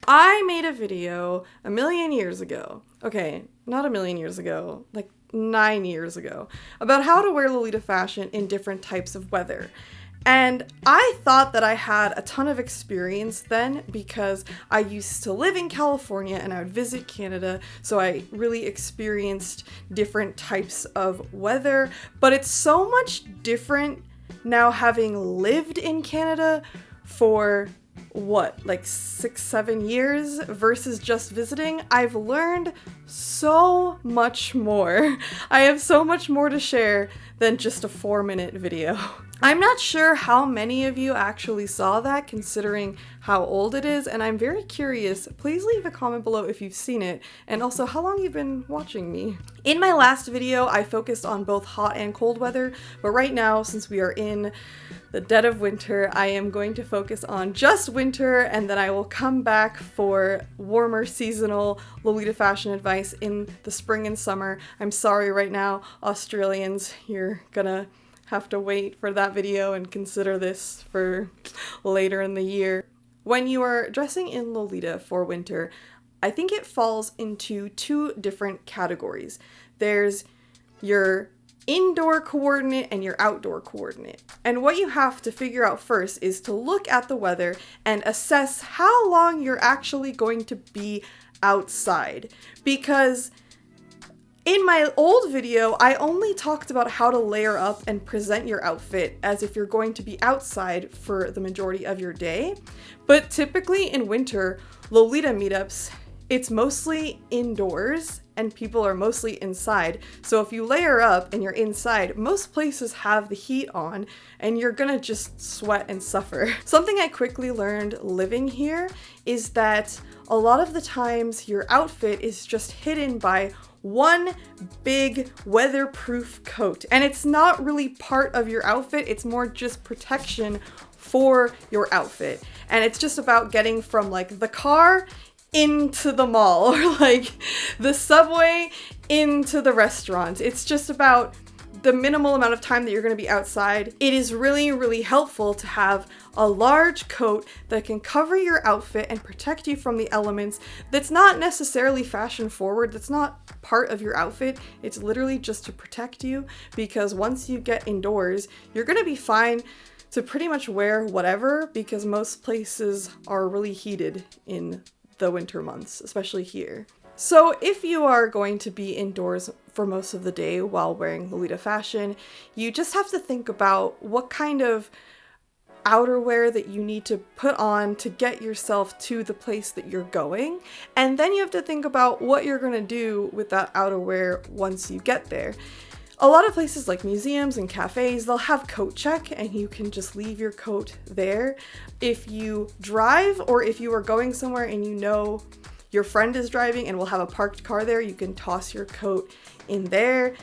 I made a video a million years ago. Okay, not a million years ago, like 9 years ago, about how to wear Lolita fashion in different types of weather. And I thought that I had a ton of experience then because I used to live in California and I would visit Canada, so I really experienced different types of weather. But it's so much different now having lived in Canada for like 6-7 years versus just visiting. I've learned so much more. I have so much more to share than just a 4-minute video. I'm not sure how many of you actually saw that, considering how old it is, and I'm very curious. Please leave a comment below if you've seen it, and also how long you've been watching me. In my last video, I focused on both hot and cold weather, but right now, since we are in the dead of winter, I am going to focus on just winter, and then I will come back for warmer seasonal Lolita fashion advice in the spring and summer. I'm sorry right now, Australians, you're gonna have to wait for that video and consider this for later in the year. When you are dressing in Lolita for winter, I think it falls into 2 different categories. There's your indoor coordinate and your outdoor coordinate. And what you have to figure out first is to look at the weather and assess how long you're actually going to be outside. Because in my old video, I only talked about how to layer up and present your outfit as if you're going to be outside for the majority of your day. But typically in winter, Lolita meetups, it's mostly indoors and people are mostly inside. So if you layer up and you're inside, most places have the heat on and you're gonna just sweat and suffer. Something I quickly learned living here is that a lot of the times your outfit is just hidden by one big weatherproof coat, and it's not really part of your outfit, it's more just protection for your outfit. And it's just about getting from like the car into the mall or like the subway into the restaurant. It's just about the minimal amount of time that you're going to be outside. It is really, really helpful to have a large coat that can cover your outfit and protect you from the elements. That's not necessarily fashion forward. That's not part of your outfit. It's literally just to protect you, because once you get indoors, you're going to be fine to pretty much wear whatever, because most places are really heated in the winter months, especially here. So if you are going to be indoors for most of the day while wearing Lolita fashion, you just have to think about what kind of outerwear that you need to put on to get yourself to the place that you're going. And then you have to think about what you're going to do with that outerwear once you get there. A lot of places like museums and cafes, they'll have coat check and you can just leave your coat there. If you drive or if you are going somewhere and you know your friend is driving and will have a parked car there, you can toss your coat in there.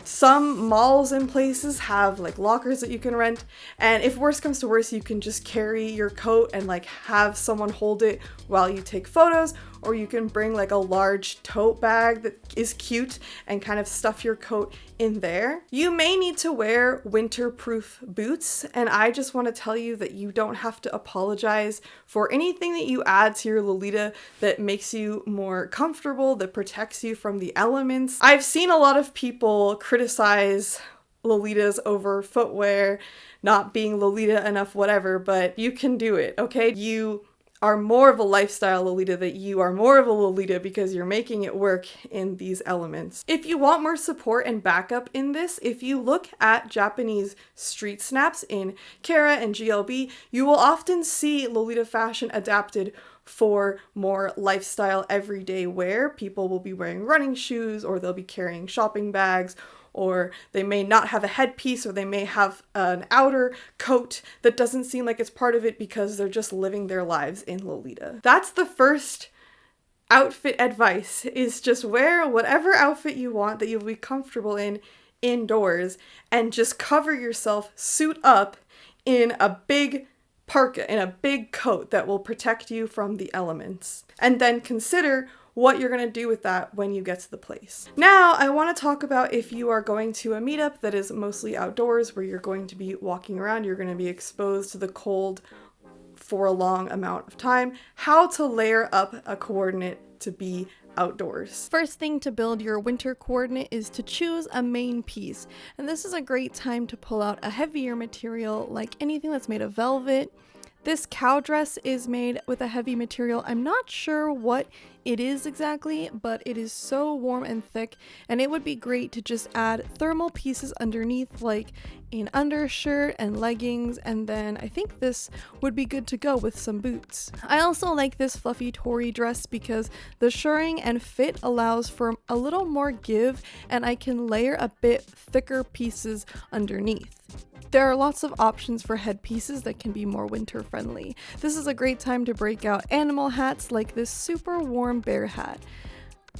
Some malls and places have like lockers that you can rent, and if worse comes to worse, you can just carry your coat and like have someone hold it while you take photos, or you can bring like a large tote bag that is cute and kind of stuff your coat in there. You may need to wear winter-proof boots, and I just want to tell you that you don't have to apologize for anything that you add to your Lolita that makes you more comfortable, that protects you from the elements. I've seen a lot of people criticize Lolitas over footwear, not being Lolita enough, whatever, but you can do it, okay? You are more of a lifestyle Lolita, that you are more of a Lolita because you're making it work in these elements. If you want more support and backup in this, if you look at Japanese street snaps in Kara and GLB, you will often see Lolita fashion adapted for more lifestyle everyday wear. People will be wearing running shoes, or they'll be carrying shopping bags, or they may not have a headpiece, or they may have an outer coat that doesn't seem like it's part of it because they're just living their lives in Lolita. That's the first outfit advice, is just wear whatever outfit you want that you'll be comfortable in indoors, and just cover yourself, suit up in a big parka, in a big coat that will protect you from the elements. And then consider what you're going to do with that when you get to the place. Now, I want to talk about if you are going to a meetup that is mostly outdoors, where you're going to be walking around, you're going to be exposed to the cold for a long amount of time, how to layer up a coordinate to be outdoors. First thing to build your winter coordinate is to choose a main piece, and this is a great time to pull out a heavier material like anything that's made of velvet. This cow dress is made with a heavy material. I'm not sure what it is exactly, but it is so warm and thick, and it would be great to just add thermal pieces underneath like an undershirt and leggings, and then I think this would be good to go with some boots. I also like this fluffy Tory dress because the shirring and fit allows for a little more give, and I can layer a bit thicker pieces underneath. There are lots of options for headpieces that can be more winter friendly. This is a great time to break out animal hats like this super warm bear hat.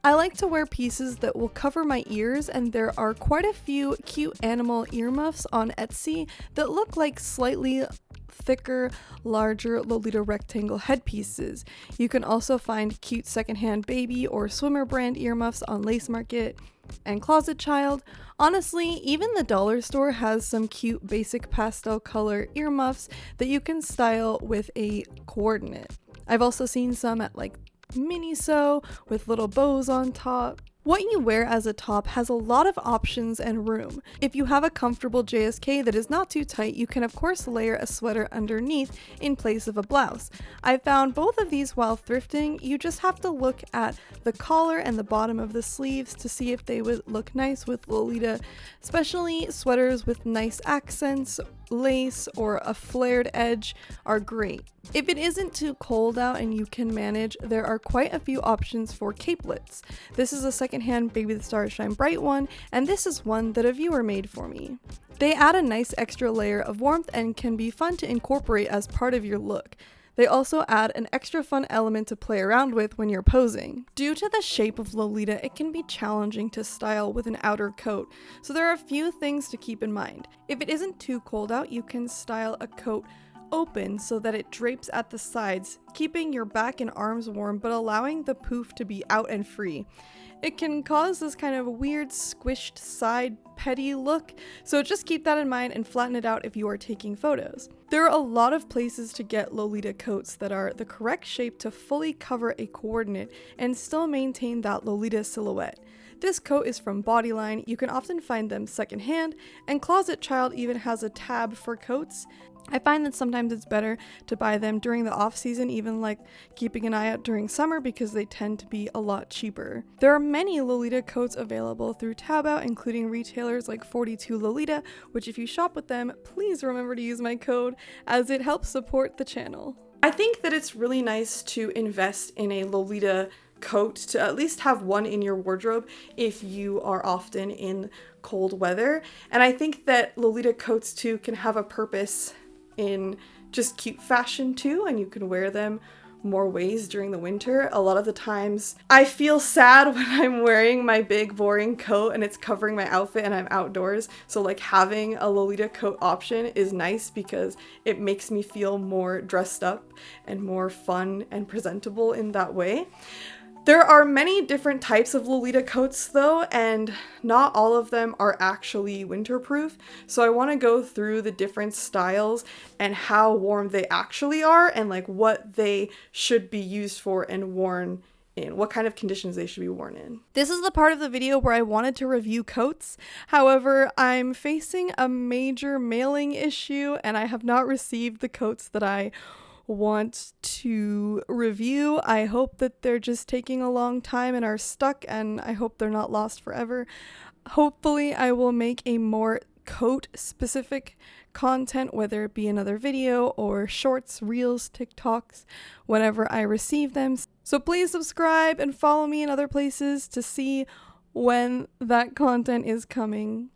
I like to wear pieces that will cover my ears, and there are quite a few cute animal earmuffs on Etsy that look like slightly thicker, larger Lolita rectangle headpieces. You can also find cute secondhand baby or swimmer brand earmuffs on Lace Market and Closet Child. Honestly, even the dollar store has some cute basic pastel color earmuffs that you can style with a coordinate. I've also seen some at like Miniso with little bows on top. What you wear as a top has a lot of options and room. If you have a comfortable JSK that is not too tight, you can of course layer a sweater underneath in place of a blouse. I found both of these while thrifting. You just have to look at the collar and the bottom of the sleeves to see if they would look nice with Lolita, especially sweaters with nice accents, lace, or a flared edge are great. If it isn't too cold out and you can manage, there are quite a few options for capelets. This is a secondhand Baby the Stars Shine Bright one, and this is one that a viewer made for me. They add a nice extra layer of warmth and can be fun to incorporate as part of your look. They also add an extra fun element to play around with when you're posing. Due to the shape of Lolita, it can be challenging to style with an outer coat, so there are a few things to keep in mind. If it isn't too cold out, you can style a coat open so that it drapes at the sides, keeping your back and arms warm but allowing the poof to be out and free. It can cause this kind of weird squished side petty look, so just keep that in mind and flatten it out if you are taking photos. There are a lot of places to get Lolita coats that are the correct shape to fully cover a coordinate and still maintain that Lolita silhouette. This coat is from Bodyline. You can often find them secondhand, and Closet Child even has a tab for coats. I find that sometimes it's better to buy them during the off season, even like keeping an eye out during summer, because they tend to be a lot cheaper. There are many Lolita coats available through Tabout, including retailers like 42 Lolita, which if you shop with them, please remember to use my code as it helps support the channel. I think that it's really nice to invest in a Lolita coat, to at least have one in your wardrobe if you are often in cold weather. And I think that Lolita coats too can have a purpose in just cute fashion too, and you can wear them more ways during the winter. A lot of the times I feel sad when I'm wearing my big boring coat and it's covering my outfit and I'm outdoors, so like having a Lolita coat option is nice because it makes me feel more dressed up and more fun and presentable in that way. There are many different types of Lolita coats though, and not all of them are actually winterproof, so I want to go through the different styles and how warm they actually are, and like what they should be used for and worn in, what kind of conditions they should be worn in. This is the part of the video where I wanted to review coats. However, I'm facing a major mailing issue and I have not received the coats that I want to review. I hope that they're just taking a long time and are stuck, and I hope they're not lost forever. Hopefully I will make a more coat specific content, whether it be another video or shorts, reels, TikToks, whenever I receive them. So please subscribe and follow me in other places to see when that content is coming.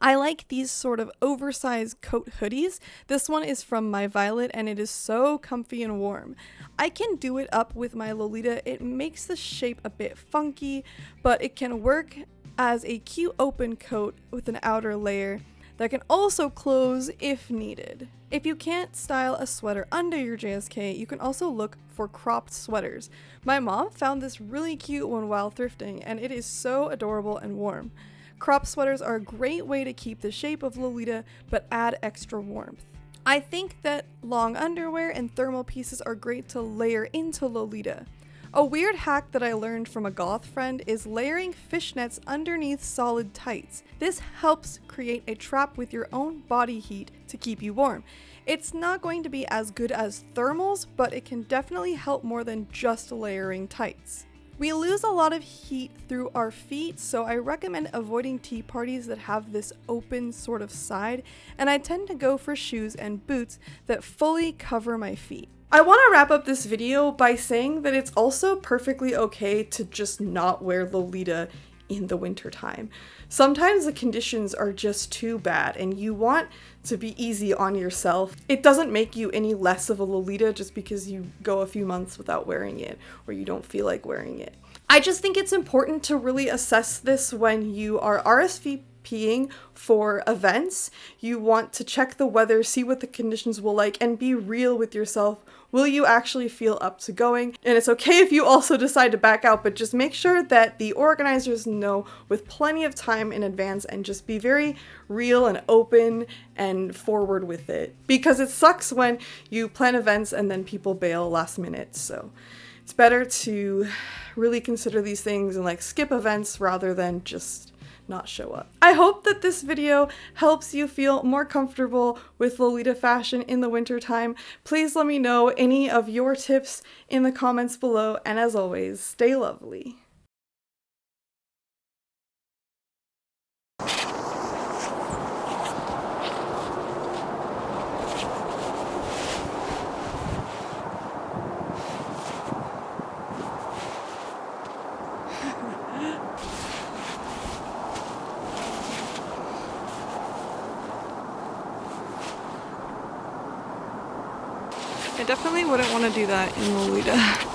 I like these sort of oversized coat hoodies. This one is from My Violet and it is so comfy and warm. I can do it up with my Lolita. It makes the shape a bit funky, but it can work as a cute open coat with an outer layer that can also close if needed. If you can't style a sweater under your JSK, you can also look for cropped sweaters. My mom found this really cute one while thrifting and it is so adorable and warm. Crop sweaters are a great way to keep the shape of Lolita but add extra warmth. I think that long underwear and thermal pieces are great to layer into Lolita. A weird hack that I learned from a goth friend is layering fishnets underneath solid tights. This helps create a trap with your own body heat to keep you warm. It's not going to be as good as thermals, but it can definitely help more than just layering tights. We lose a lot of heat through our feet, so I recommend avoiding tea parties that have this open sort of side, and I tend to go for shoes and boots that fully cover my feet. I want to wrap up this video by saying that it's also perfectly okay to just not wear Lolita in the wintertime. Sometimes the conditions are just too bad and you want to be easy on yourself. It doesn't make you any less of a Lolita just because you go a few months without wearing it or you don't feel like wearing it. I just think it's important to really assess this when you are RSVPing for events. You want to check the weather, see what the conditions will like, and be real with yourself. Will you actually feel up to going? And it's okay if you also decide to back out, but just make sure that the organizers know with plenty of time in advance and just be very real and open and forward with it. Because it sucks when you plan events and then people bail last minute. So it's better to really consider these things and like skip events rather than just not show up. I hope that this video helps you feel more comfortable with Lolita fashion in the wintertime. Please let me know any of your tips in the comments below, and as always, stay lovely. I definitely wouldn't want to do that in Lolita.